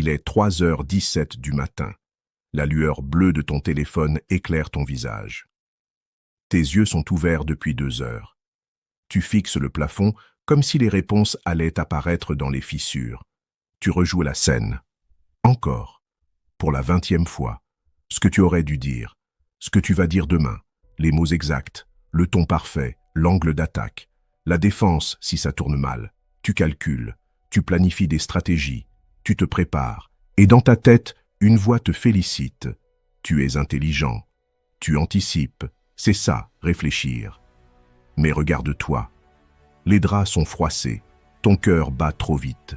Il est 3h17 du matin. La lueur bleue de ton téléphone éclaire ton visage. Tes yeux sont ouverts depuis 2 heures. Tu fixes le plafond comme si les réponses allaient apparaître dans les fissures. Tu rejoues la scène. Encore. Pour la 20e fois. Ce que tu aurais dû dire. Ce que tu vas dire demain. Les mots exacts. Le ton parfait. L'angle d'attaque. La défense si ça tourne mal. Tu calcules. Tu planifies des stratégies. Tu te prépares. Et dans ta tête, une voix te félicite. Tu es intelligent. Tu anticipes. C'est ça, réfléchir. Mais regarde-toi. Les draps sont froissés. Ton cœur bat trop vite.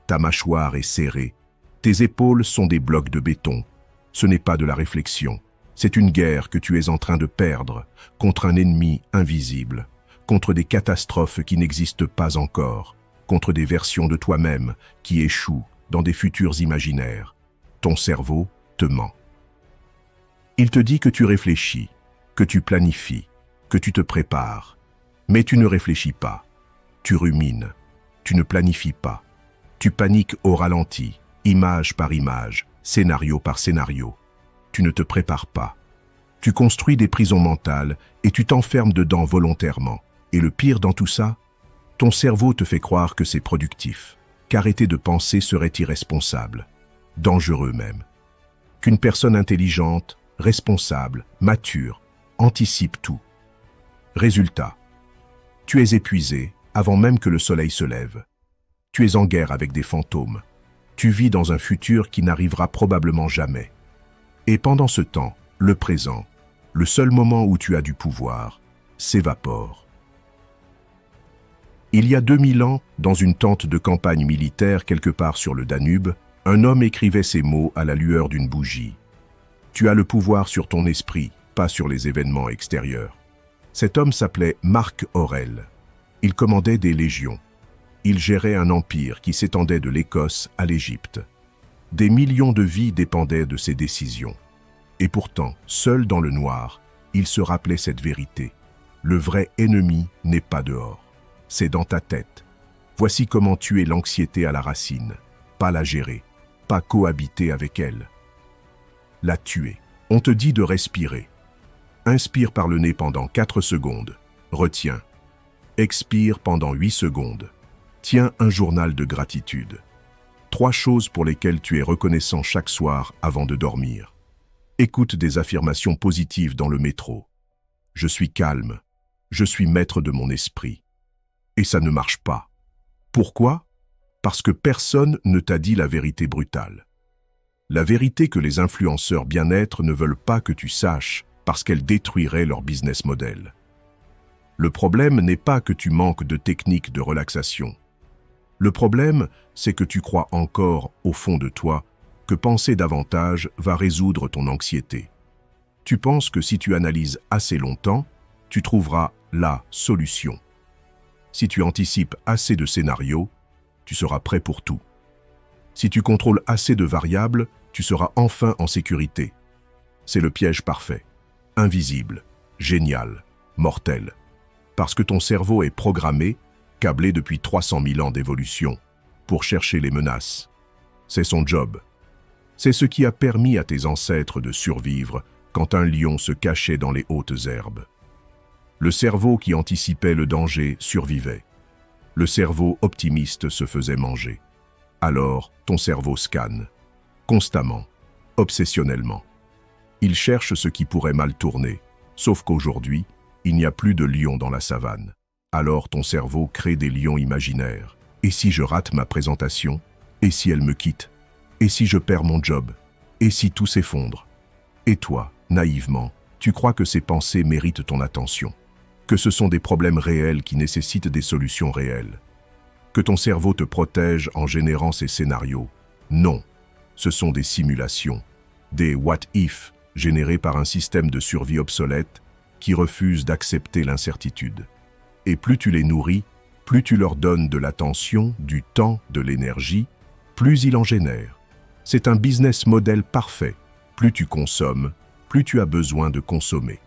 Ta mâchoire est serrée. Tes épaules sont des blocs de béton. Ce n'est pas de la réflexion. C'est une guerre que tu es en train de perdre contre un ennemi invisible, contre des catastrophes qui n'existent pas encore, contre des versions de toi-même qui échouent dans des futurs imaginaires. Ton cerveau te ment. Il te dit que tu réfléchis, que tu planifies, que tu te prépares. Mais tu ne réfléchis pas. Tu rumines. Tu ne planifies pas. Tu paniques au ralenti, image par image, scénario par scénario. Tu ne te prépares pas. Tu construis des prisons mentales et tu t'enfermes dedans volontairement. Et le pire dans tout ça, ton cerveau te fait croire que c'est productif, qu'arrêter de penser serait irresponsable, dangereux même. Qu'une personne intelligente, responsable, mature, anticipe tout. Résultat, tu es épuisé avant même que le soleil se lève. Tu es en guerre avec des fantômes. Tu vis dans un futur qui n'arrivera probablement jamais. Et pendant ce temps, le présent, le seul moment où tu as du pouvoir, s'évapore. Il y a 2000 ans, dans une tente de campagne militaire quelque part sur le Danube, un homme écrivait ces mots à la lueur d'une bougie. Tu as le pouvoir sur ton esprit, pas sur les événements extérieurs. Cet homme s'appelait Marc Aurèle. Il commandait des légions. Il gérait un empire qui s'étendait de l'Écosse à l'Égypte. Des millions de vies dépendaient de ses décisions. Et pourtant, seul dans le noir, il se rappelait cette vérité. Le vrai ennemi n'est pas dehors. C'est dans ta tête. Voici comment tuer l'anxiété à la racine. Pas la gérer, pas cohabiter avec elle. La tuer. On te dit de respirer. Inspire par le nez pendant 4 secondes. Retiens. Expire pendant 8 secondes. Tiens un journal de gratitude. 3 choses pour lesquelles tu es reconnaissant chaque soir avant de dormir. Écoute des affirmations positives dans le métro. Je suis calme. Je suis maître de mon esprit. Et ça ne marche pas. Pourquoi? Parce que personne ne t'a dit la vérité brutale. La vérité que les influenceurs bien-être ne veulent pas que tu saches parce qu'elle détruirait leur business model. Le problème n'est pas que tu manques de techniques de relaxation. Le problème, c'est que tu crois encore, au fond de toi, que penser davantage va résoudre ton anxiété. Tu penses que si tu analyses assez longtemps, tu trouveras la solution. Si tu anticipes assez de scénarios, tu seras prêt pour tout. Si tu contrôles assez de variables, tu seras enfin en sécurité. C'est le piège parfait, invisible, génial, mortel. Parce que ton cerveau est programmé, câblé depuis 300 000 ans d'évolution, pour chercher les menaces. C'est son job. C'est ce qui a permis à tes ancêtres de survivre quand un lion se cachait dans les hautes herbes. Le cerveau qui anticipait le danger survivait. Le cerveau optimiste se faisait manger. Alors, ton cerveau scanne, constamment, obsessionnellement. Il cherche ce qui pourrait mal tourner, sauf qu'aujourd'hui, il n'y a plus de lions dans la savane. Alors ton cerveau crée des lions imaginaires. Et si je rate ma présentation? Et si elle me quitte? Et si je perds mon job? Et si tout s'effondre? Et toi, naïvement, tu crois que ces pensées méritent ton attention, que ce sont des problèmes réels qui nécessitent des solutions réelles, que ton cerveau te protège en générant ces scénarios. Non, ce sont des simulations, des « what if » générés par un système de survie obsolète qui refuse d'accepter l'incertitude. Et plus tu les nourris, plus tu leur donnes de l'attention, du temps, de l'énergie, plus ils en génèrent. C'est un business model parfait. Plus tu consommes, plus tu as besoin de consommer.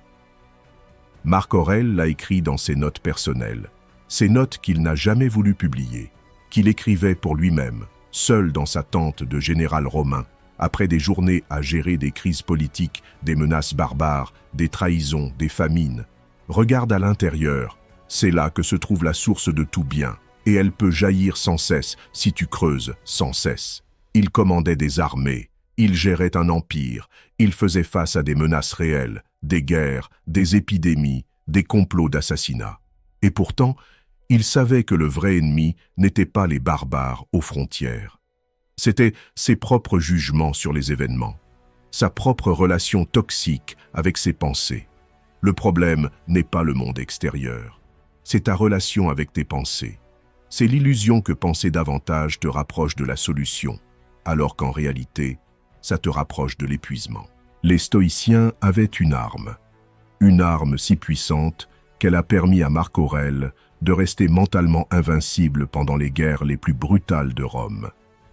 Marc Aurèle l'a écrit dans ses notes personnelles, ces notes qu'il n'a jamais voulu publier, qu'il écrivait pour lui-même, seul dans sa tente de général romain, après des journées à gérer des crises politiques, des menaces barbares, des trahisons, des famines. Regarde à l'intérieur, c'est là que se trouve la source de tout bien, et elle peut jaillir sans cesse si tu creuses sans cesse. Il commandait des armées, il gérait un empire, il faisait face à des menaces réelles, des guerres, des épidémies, des complots d'assassinat. Et pourtant, il savait que le vrai ennemi n'était pas les barbares aux frontières. C'était ses propres jugements sur les événements, sa propre relation toxique avec ses pensées. Le problème n'est pas le monde extérieur, c'est ta relation avec tes pensées. C'est l'illusion que penser davantage te rapproche de la solution, alors qu'en réalité, ça te rapproche de l'épuisement. Les stoïciens avaient une arme si puissante qu'elle a permis à Marc Aurèle de rester mentalement invincible pendant les guerres les plus brutales de Rome.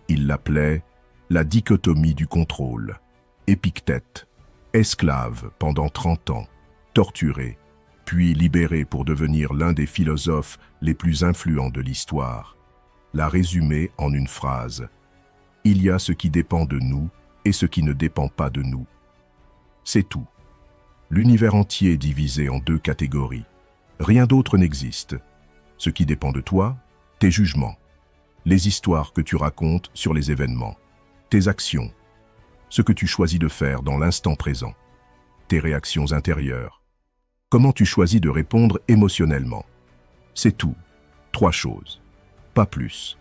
Il l'appelait la dichotomie du contrôle. Épictète, esclave pendant 30 ans, torturé, puis libéré pour devenir l'un des philosophes les plus influents de l'histoire, l'a résumé en une phrase. Il y a ce qui dépend de nous et ce qui ne dépend pas de nous. C'est tout. L'univers entier est divisé en 2 catégories. Rien d'autre n'existe. Ce qui dépend de toi, tes jugements, les histoires que tu racontes sur les événements, tes actions, ce que tu choisis de faire dans l'instant présent, tes réactions intérieures, comment tu choisis de répondre émotionnellement. C'est tout. 3 choses, pas plus.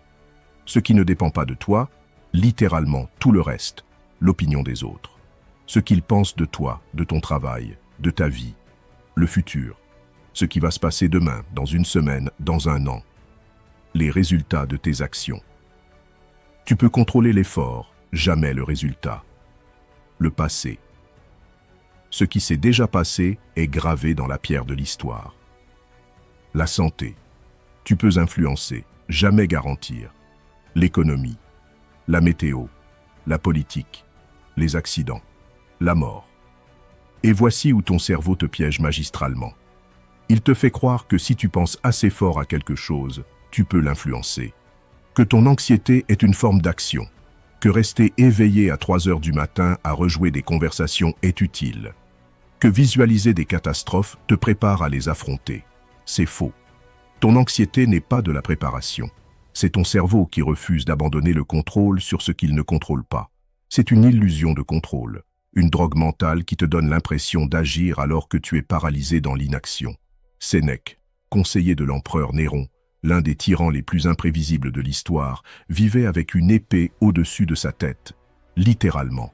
Ce qui ne dépend pas de toi, littéralement tout le reste, l'opinion des autres. Ce qu'ils pensent de toi, de ton travail, de ta vie, le futur, ce qui va se passer demain, dans une semaine, dans un an, les résultats de tes actions. Tu peux contrôler l'effort, jamais le résultat. Le passé. Ce qui s'est déjà passé est gravé dans la pierre de l'histoire. La santé. Tu peux influencer, jamais garantir. L'économie, la météo, la politique, les accidents, la mort. Et voici où ton cerveau te piège magistralement. Il te fait croire que si tu penses assez fort à quelque chose, tu peux l'influencer. Que ton anxiété est une forme d'action. Que rester éveillé à 3 heures du matin à rejouer des conversations est utile. Que visualiser des catastrophes te prépare à les affronter. C'est faux. Ton anxiété n'est pas de la préparation. C'est ton cerveau qui refuse d'abandonner le contrôle sur ce qu'il ne contrôle pas. C'est une illusion de contrôle, une drogue mentale qui te donne l'impression d'agir alors que tu es paralysé dans l'inaction. Sénèque, conseiller de l'empereur Néron, l'un des tyrans les plus imprévisibles de l'histoire, vivait avec une épée au-dessus de sa tête, littéralement.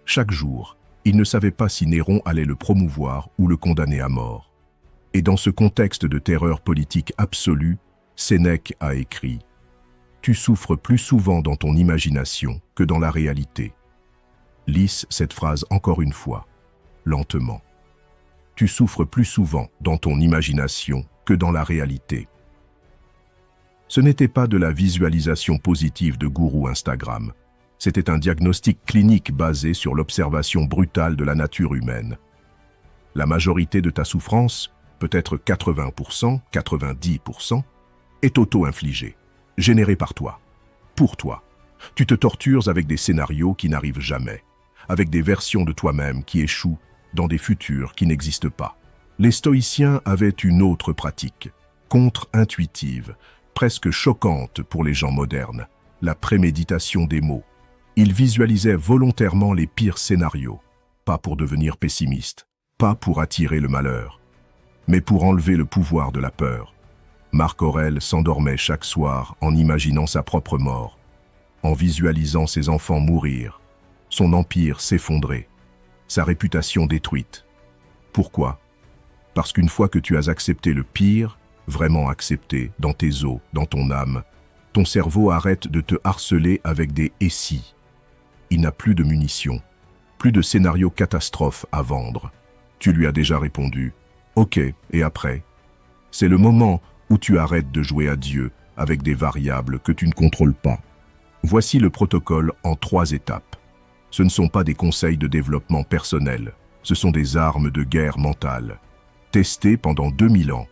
Chaque jour, il ne savait pas si Néron allait le promouvoir ou le condamner à mort. Et dans ce contexte de terreur politique absolue, Sénèque a écrit « Tu souffres plus souvent dans ton imagination que dans la réalité. » Lisse cette phrase encore une fois, lentement. Tu souffres plus souvent dans ton imagination que dans la réalité. Ce n'était pas de la visualisation positive de gourou Instagram. C'était un diagnostic clinique basé sur l'observation brutale de la nature humaine. La majorité de ta souffrance, peut-être 80%, 90%, est auto-infligée, générée par toi, pour toi. Tu te tortures avec des scénarios qui n'arrivent jamais, avec des versions de toi-même qui échouent dans des futurs qui n'existent pas. Les stoïciens avaient une autre pratique, contre-intuitive, presque choquante pour les gens modernes, la préméditation des mots. Ils visualisaient volontairement les pires scénarios, pas pour devenir pessimistes, pas pour attirer le malheur, mais pour enlever le pouvoir de la peur. Marc Aurèle s'endormait chaque soir en imaginant sa propre mort, en visualisant ses enfants mourir, son empire s'effondrer, sa réputation détruite. Pourquoi? Parce qu'une fois que tu as accepté le pire, vraiment accepté, dans tes os, dans ton âme, ton cerveau arrête de te harceler avec des « et si ». Il n'a plus de munitions, plus de scénarios catastrophes à vendre. Tu lui as déjà répondu « Ok, et après ?» C'est le moment où tu arrêtes de jouer à Dieu avec des variables que tu ne contrôles pas. Voici le protocole en 3 étapes. Ce ne sont pas des conseils de développement personnel, ce sont des armes de guerre mentale, testées pendant 2000 ans,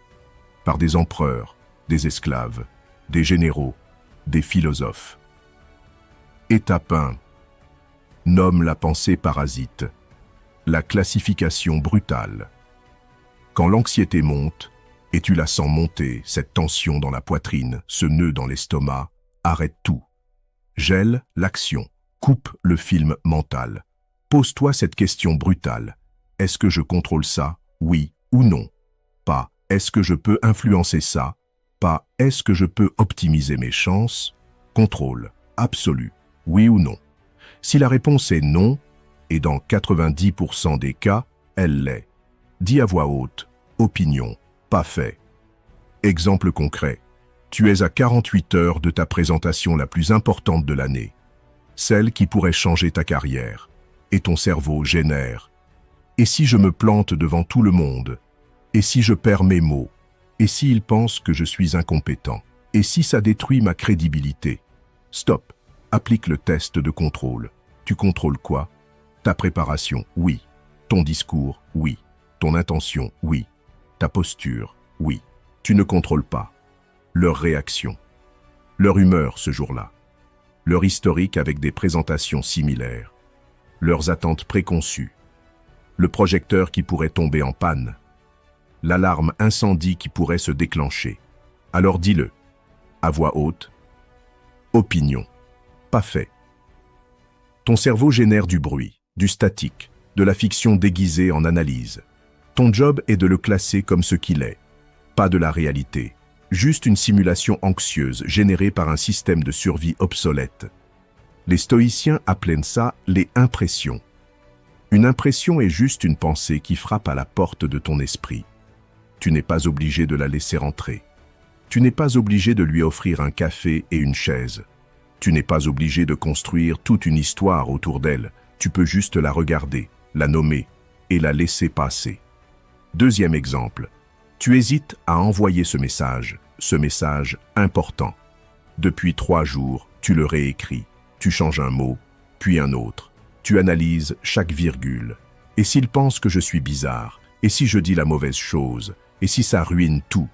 par des empereurs, des esclaves, des généraux, des philosophes. Étape 1. Nomme la pensée parasite. La classification brutale. Quand l'anxiété monte, et tu la sens monter, cette tension dans la poitrine, ce nœud dans l'estomac, arrête tout. Gèle l'action, coupe le film mental. Pose-toi cette question brutale. Est-ce que je contrôle ça? Oui ou non? Pas. Est-ce que je peux influencer ça? Pas. Est-ce que je peux optimiser mes chances? Contrôle. Absolu. Oui ou non? Si la réponse est non, et dans 90% des cas, elle l'est. Dis à voix haute. Opinion. Pas fait. Exemple concret. Tu es à 48 heures de ta présentation la plus importante de l'année. Celle qui pourrait changer ta carrière. Et ton cerveau génère. Et si je me plante devant tout le monde? Et si je perds mes mots? Et s'ils pensent que je suis incompétent? Et si ça détruit ma crédibilité? Stop. Applique le test de contrôle. Tu contrôles quoi? Ta préparation, oui. Ton discours, oui. Ton intention, oui. Ta posture, oui. Tu ne contrôles pas. Leur réaction. Leur humeur ce jour-là. Leur historique avec des présentations similaires. Leurs attentes préconçues. Le projecteur qui pourrait tomber en panne. L'alarme incendie qui pourrait se déclencher. Alors dis-le. À voix haute. Opinion. Pas fait. Ton cerveau génère du bruit, du statique, de la fiction déguisée en analyse. Ton job est de le classer comme ce qu'il est. Pas de la réalité. Juste une simulation anxieuse générée par un système de survie obsolète. Les stoïciens appellent ça les impressions. Une impression est juste une pensée qui frappe à la porte de ton esprit. Tu n'es pas obligé de la laisser entrer. Tu n'es pas obligé de lui offrir un café et une chaise. Tu n'es pas obligé de construire toute une histoire autour d'elle. Tu peux juste la regarder, la nommer et la laisser passer. Deuxième exemple. Tu hésites à envoyer ce message important. Depuis 3 jours, tu le réécris. Tu changes un mot, puis un autre. Tu analyses chaque virgule. Et s'il pense que je suis bizarre? Et si je dis la mauvaise chose? Et si ça ruine tout?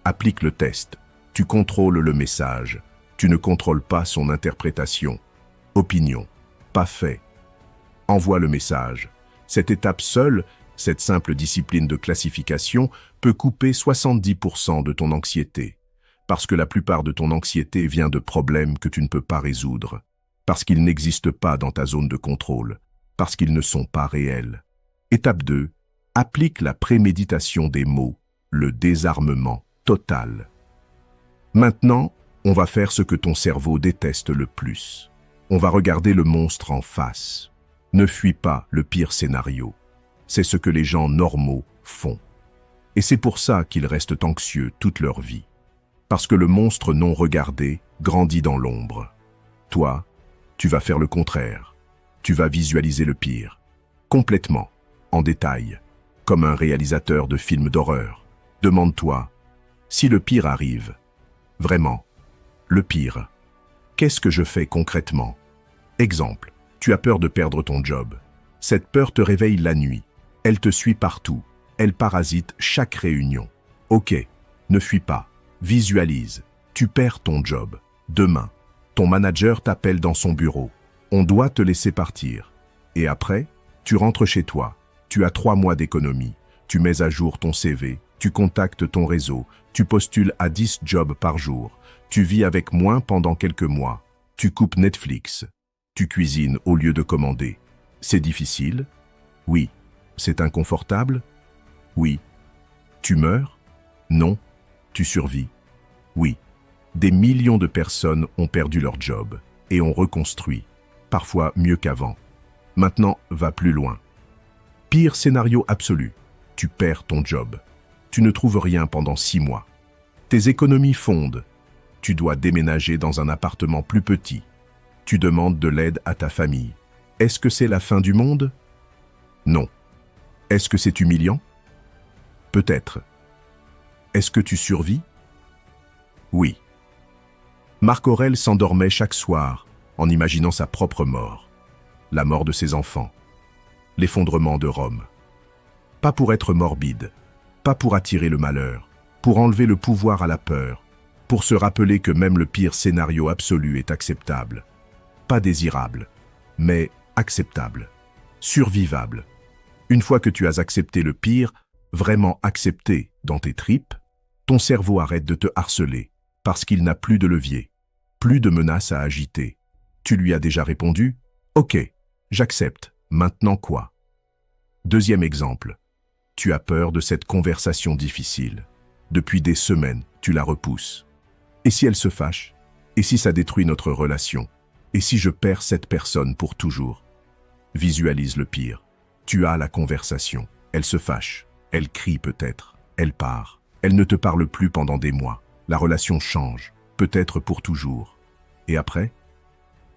Applique le test. Tu contrôles le message. Tu ne contrôles pas son interprétation. Opinion. Pas fait. Envoie le message. Cette étape seule, cette simple discipline de classification, peut couper 70% de ton anxiété. Parce que la plupart de ton anxiété vient de problèmes que tu ne peux pas résoudre. Parce qu'ils n'existent pas dans ta zone de contrôle. Parce qu'ils ne sont pas réels. Étape 2. Applique la préméditation des mots, le désarmement total. Maintenant, on va faire ce que ton cerveau déteste le plus. On va regarder le monstre en face. Ne fuis pas le pire scénario. C'est ce que les gens normaux font. Et c'est pour ça qu'ils restent anxieux toute leur vie. Parce que le monstre non regardé grandit dans l'ombre. Toi, tu vas faire le contraire. Tu vas visualiser le pire. Complètement, en détail, comme un réalisateur de films d'horreur. Demande-toi, si le pire arrive, vraiment, le pire, qu'est-ce que je fais concrètement? Exemple, tu as peur de perdre ton job. Cette peur te réveille la nuit. Elle te suit partout. Elle parasite chaque réunion. Ok, ne fuis pas. Visualise. Tu perds ton job. Demain, ton manager t'appelle dans son bureau. On doit te laisser partir. Et après, tu rentres chez toi. Tu as 3 mois d'économie. Tu mets à jour ton CV. Tu contactes ton réseau. Tu postules à 10 jobs par jour. Tu vis avec moins pendant quelques mois. Tu coupes Netflix. Tu cuisines au lieu de commander. C'est difficile? Oui. C'est inconfortable? Oui. Tu meurs? Non. Tu survis? Oui. Des millions de personnes ont perdu leur job et ont reconstruit, parfois mieux qu'avant. Maintenant, va plus loin. Pire scénario absolu. Tu perds ton job. Tu ne trouves rien pendant 6 mois. Tes économies fondent. Tu dois déménager dans un appartement plus petit. Tu demandes de l'aide à ta famille. Est-ce que c'est la fin du monde? Non. Est-ce que c'est humiliant? Peut-être. Est-ce que tu survis? Oui. Marc Aurèle s'endormait chaque soir en imaginant sa propre mort, la mort de ses enfants, l'effondrement de Rome. Pas pour être morbide, pas pour attirer le malheur, pour enlever le pouvoir à la peur, pour se rappeler que même le pire scénario absolu est acceptable. pas désirable, mais acceptable, survivable. Une fois que tu as accepté le pire, vraiment accepté dans tes tripes, ton cerveau arrête de te harceler, parce qu'il n'a plus de levier, plus de menaces à agiter. Tu lui as déjà répondu « Ok, j'accepte, maintenant quoi ?» Deuxième exemple. Tu as peur de cette conversation difficile. Depuis des semaines, tu la repousses. Et si elle se fâche? Et si ça détruit notre relation? Et si je perds cette personne pour toujours? Visualise le pire. Tu as la conversation. Elle se fâche. Elle crie peut-être. Elle part. Elle ne te parle plus pendant des mois. La relation change, peut-être pour toujours. Et après?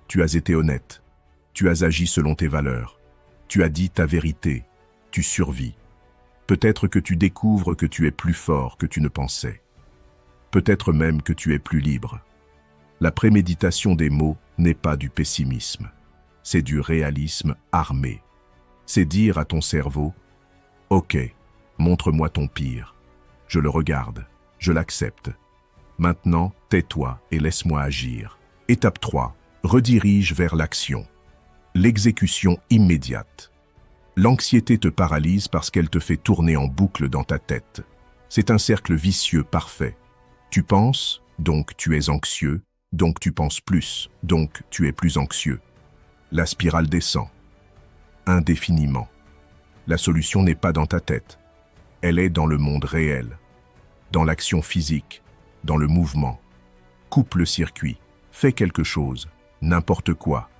Tu as été honnête. Tu as agi selon tes valeurs. Tu as dit ta vérité. Tu survis. Peut-être que tu découvres que tu es plus fort que tu ne pensais. Peut-être même que tu es plus libre. La préméditation des mots n'est pas du pessimisme. C'est du réalisme armé. C'est dire à ton cerveau « Ok, montre-moi ton pire. Je le regarde, je l'accepte. Maintenant, tais-toi et laisse-moi agir. » Étape 3. Redirige vers l'action. L'exécution immédiate. L'anxiété te paralyse parce qu'elle te fait tourner en boucle dans ta tête. C'est un cercle vicieux parfait. Tu penses, donc tu es anxieux, donc tu penses plus, donc tu es plus anxieux. La spirale descend. Indéfiniment. La solution n'est pas dans ta tête. Elle est dans le monde réel, dans l'action physique, dans le mouvement. Coupe le circuit, fais quelque chose, n'importe quoi.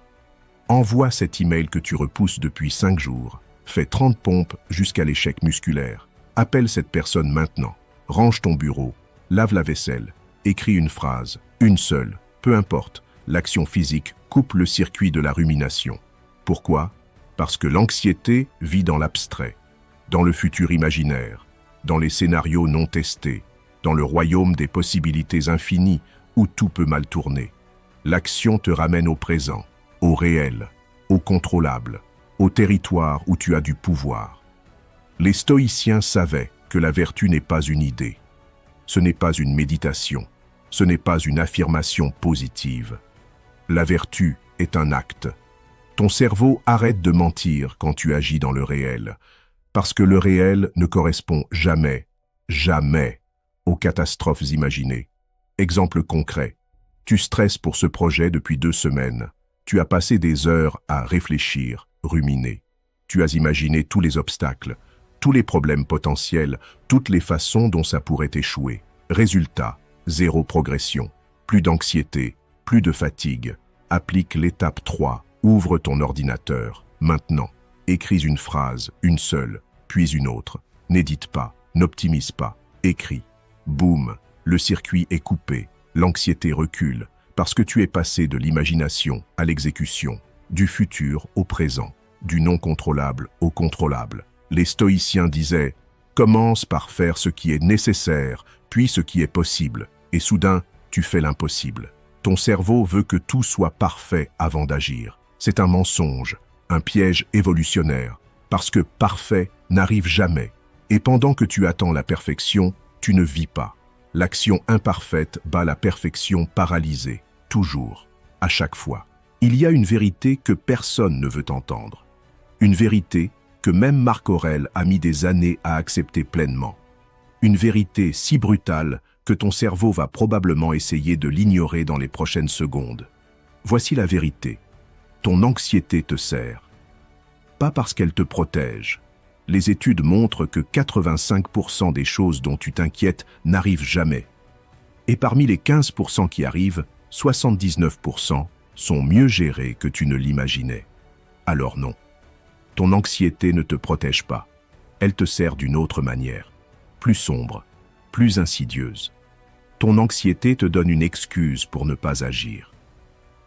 Envoie cet email que tu repousses depuis 5 jours. Fais 30 pompes jusqu'à l'échec musculaire. Appelle cette personne maintenant. Range ton bureau. Lave la vaisselle. Écris une phrase. Une seule. Peu importe. L'action physique coupe le circuit de la rumination. Pourquoi? Parce que l'anxiété vit dans l'abstrait, dans le futur imaginaire, dans les scénarios non testés, dans le royaume des possibilités infinies où tout peut mal tourner. L'action te ramène au présent, au réel, au contrôlable, au territoire où tu as du pouvoir. Les stoïciens savaient que la vertu n'est pas une idée. Ce n'est pas une méditation. Ce n'est pas une affirmation positive. La vertu est un acte. Ton cerveau arrête de mentir quand tu agis dans le réel, parce que le réel ne correspond jamais, jamais aux catastrophes imaginées. Exemple concret. Tu stresses pour ce projet depuis 2 semaines. Tu as passé des heures à réfléchir, ruminer. Tu as imaginé tous les obstacles, tous les problèmes potentiels, toutes les façons dont ça pourrait échouer. Résultat, 0 progression, plus d'anxiété, plus de fatigue. Applique l'étape 3, ouvre ton ordinateur, maintenant. Écris une phrase, une seule, puis une autre. N'édite pas, n'optimise pas, écris. Boum, le circuit est coupé, l'anxiété recule, parce que tu es passé de l'imagination à l'exécution, du futur au présent, du non contrôlable au contrôlable. Les stoïciens disaient « Commence par faire ce qui est nécessaire, puis ce qui est possible, et soudain, tu fais l'impossible. » Ton cerveau veut que tout soit parfait avant d'agir. C'est un mensonge, un piège évolutionnaire, parce que parfait n'arrive jamais. Et pendant que tu attends la perfection, tu ne vis pas. L'action imparfaite bat la perfection paralysée, toujours, à chaque fois. Il y a une vérité que personne ne veut entendre. Une vérité que même Marc Aurèle a mis des années à accepter pleinement. Une vérité si brutale que ton cerveau va probablement essayer de l'ignorer dans les prochaines secondes. Voici la vérité. Ton anxiété te sert. Pas parce qu'elle te protège. Les études montrent que 85% des choses dont tu t'inquiètes n'arrivent jamais. Et parmi les 15% qui arrivent, 79% sont mieux gérés que tu ne l'imaginais. Alors non. Ton anxiété ne te protège pas. Elle te sert d'une autre manière, plus sombre, plus insidieuse. Ton anxiété te donne une excuse pour ne pas agir.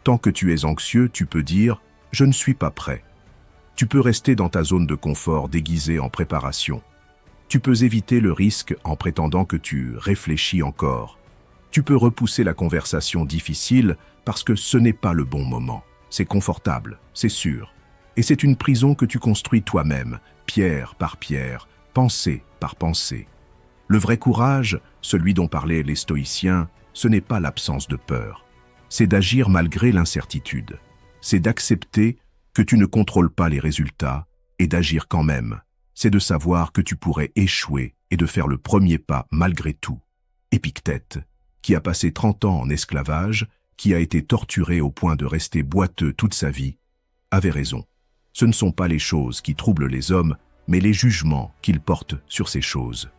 Tant que tu es anxieux, tu peux dire « je ne suis pas prêt ». Tu peux rester dans ta zone de confort déguisée en préparation. Tu peux éviter le risque en prétendant que tu réfléchis encore. Tu peux repousser la conversation difficile parce que ce n'est pas le bon moment. C'est confortable, c'est sûr. Et c'est une prison que tu construis toi-même, pierre par pierre, pensée par pensée. Le vrai courage, celui dont parlaient les stoïciens, ce n'est pas l'absence de peur. C'est d'agir malgré l'incertitude. C'est d'accepter que tu ne contrôles pas les résultats et d'agir quand même. C'est de savoir que tu pourrais échouer et de faire le premier pas malgré tout. Épictète, qui a passé 30 ans en esclavage, qui a été torturé au point de rester boiteux toute sa vie, avait raison. Ce ne sont pas les choses qui troublent les hommes, mais les jugements qu'ils portent sur ces choses.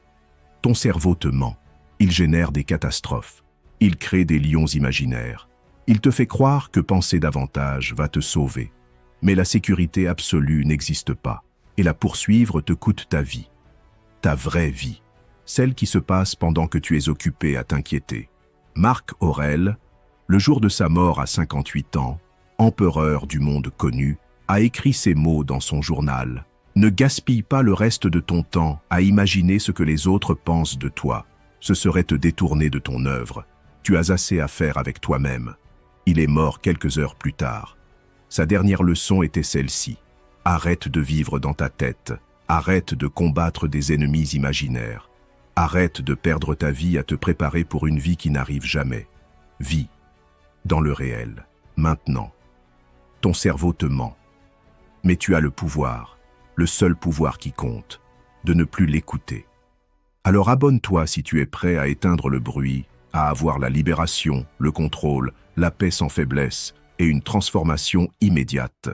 Ton cerveau te ment. Il génère des catastrophes. Il crée des lions imaginaires. Il te fait croire que penser davantage va te sauver. Mais la sécurité absolue n'existe pas, et la poursuivre te coûte ta vie. Ta vraie vie. Celle qui se passe pendant que tu es occupé à t'inquiéter. Marc Aurèle, le jour de sa mort à 58 ans, empereur du monde connu, a écrit ces mots dans son journal. Ne gaspille pas le reste de ton temps à imaginer ce que les autres pensent de toi. Ce serait te détourner de ton œuvre. Tu as assez à faire avec toi-même. Il est mort quelques heures plus tard. Sa dernière leçon était celle-ci. Arrête de vivre dans ta tête. Arrête de combattre des ennemis imaginaires. Arrête de perdre ta vie à te préparer pour une vie qui n'arrive jamais. Vis dans le réel, maintenant. Ton cerveau te ment. Mais tu as le pouvoir, le seul pouvoir qui compte, de ne plus l'écouter. Alors abonne-toi si tu es prêt à éteindre le bruit, à avoir la libération, le contrôle, la paix sans faiblesse et une transformation immédiate.